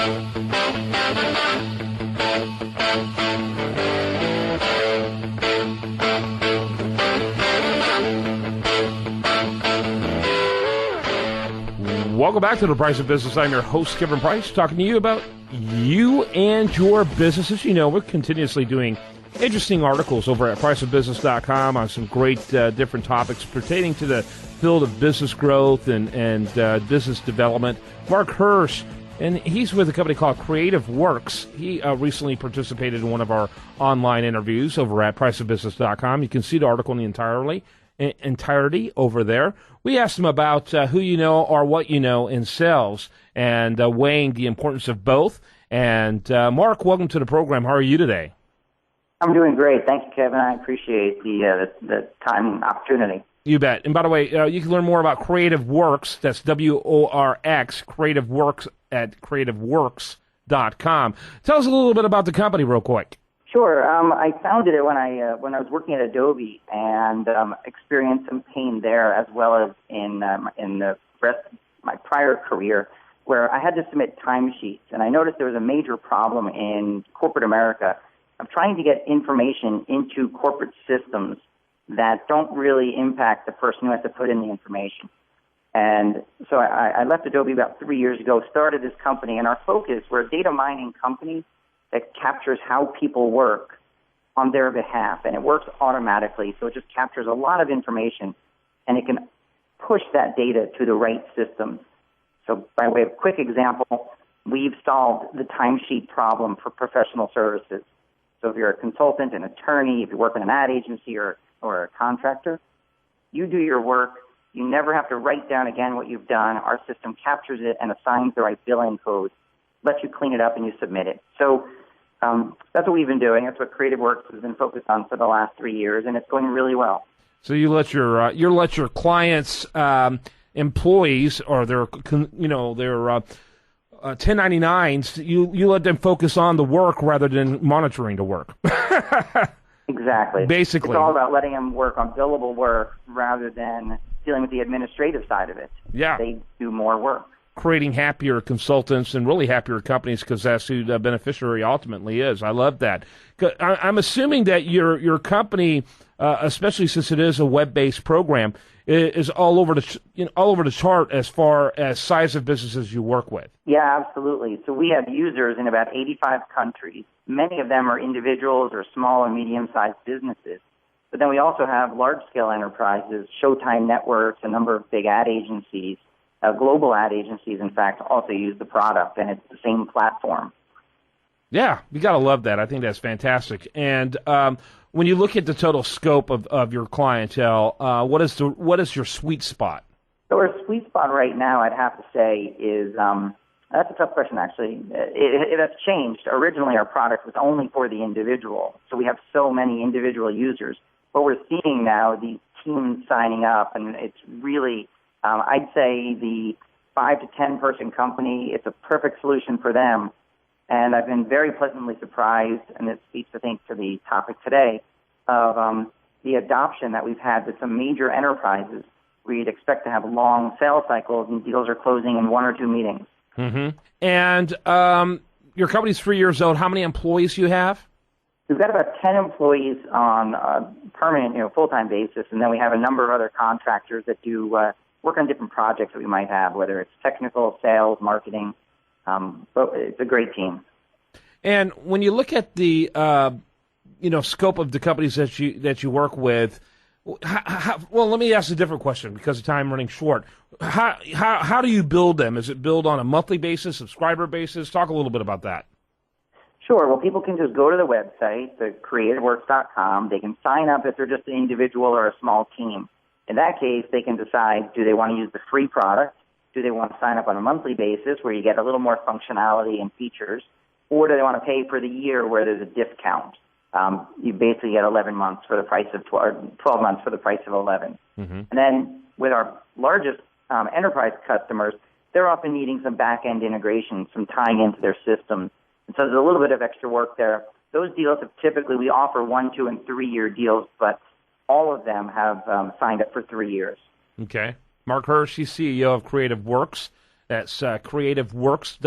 Welcome back to The Price of Business. I'm your host, Kevin Price, talking to you about you and your businesses. You know, we're continuously doing interesting articles over at priceofbusiness.com on some great different topics pertaining to the field of business growth and business development. Mark Hurst, and he's with a company called Creative Works. He recently participated in one of our online interviews over at priceofbusiness.com. You can see the article in the entirety over there. We asked him about who you know or what you know in sales and weighing the importance of both. And Mark, welcome to the program. How are you today? I'm doing great. Thank you, Kevin. I appreciate the time and opportunity. You bet. And by the way, you can learn more about Creative Works. That's WORX, Creative Works at creativeworks.com. Tell us a little bit about the company real quick. Sure. I founded it when I was working at Adobe and experienced some pain there, as well as in the rest of my prior career, where I had to submit timesheets. And I noticed there was a major problem in corporate America of trying to get information into corporate systems that don't really impact the person who has to put in the information. And so I left Adobe about 3 years ago, started this company, and our focus, we're a data mining company that captures how people work on their behalf, and it works automatically. So it just captures a lot of information, and it can push that data to the right systems. So by way of quick example, we've solved the timesheet problem for professional services. So if you're a consultant, an attorney, if you work in an ad agency or a contractor, you do your work. You never have to write down again what you've done. Our system captures it and assigns the right billing code, lets you clean it up, and you submit it. So that's what we've been doing. That's what Creative Works has been focused on for the last 3 years, and it's going really well. So you let your clients' employees or their 1099s, you let them focus on the work rather than monitoring the work. Exactly. Basically, it's all about letting them work on billable work rather than dealing with the administrative side of it. Yeah, they do more work. Creating happier consultants and really happier companies, because that's who the beneficiary ultimately is. I love that. I'm assuming that your company, especially since it is a web-based program, is all over the chart as far as size of businesses you work with. Yeah, absolutely. So we have users in about 85 countries. Many of them are individuals or small and medium-sized businesses. But then we also have large-scale enterprises, Showtime networks, a number of big ad agencies. Global ad agencies, in fact, also use the product, and it's the same platform. Yeah, you got to love that. I think that's fantastic. And when you look at the total scope of your clientele, what is your sweet spot? So our sweet spot right now, I'd have to say, is that's a tough question, actually. It has changed. Originally, our product was only for the individual, so we have so many individual users. But we're seeing now these teams signing up, and it's really... I'd say the 5 to 10 person company, it's a perfect solution for them. And I've been very pleasantly surprised, and it speaks, I think, to the topic today, of the adoption that we've had with some major enterprises where you'd expect to have long sales cycles and deals are closing in 1 or 2 meetings. Mm-hmm. And your company's 3 years old. How many employees do you have? We've got about 10 employees on a permanent, full-time basis, and then we have a number of other contractors that do work on different projects that we might have, whether it's technical, sales, marketing. But it's a great team. And when you look at the scope of the companies that you work with, well, let me ask a different question because of time running short. How do you build them? Is it built on a monthly basis, subscriber basis? Talk a little bit about that. Sure. Well, people can just go to the website, the creativeworks.com. They can sign up if they're just an individual or a small team. In that case, they can decide, do they want to use the free product? Do they want to sign up on a monthly basis where you get a little more functionality and features? Or do they want to pay for the year where there's a discount? You basically get 11 months for the price of 12 months for the price of 11. Mm-hmm. And then with our largest enterprise customers, they're often needing some back-end integration, some tying into their systems. And so there's a little bit of extra work there. Those deals have typically, we offer 1, 2, and 3-year deals, but all of them have signed up for 3 years. Okay. Mark Hurst, he's CEO of Creative Works. That's CreativeWorks,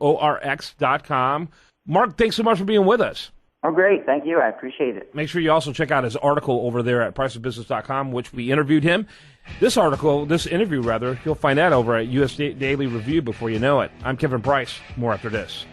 WORX.com. Mark, thanks so much for being with us. Oh, great. Thank you. I appreciate it. Make sure you also check out his article over there at priceofbusiness.com, which we interviewed him. This interview, you'll find that over at US Daily Review before you know it. I'm Kevin Price. More after this.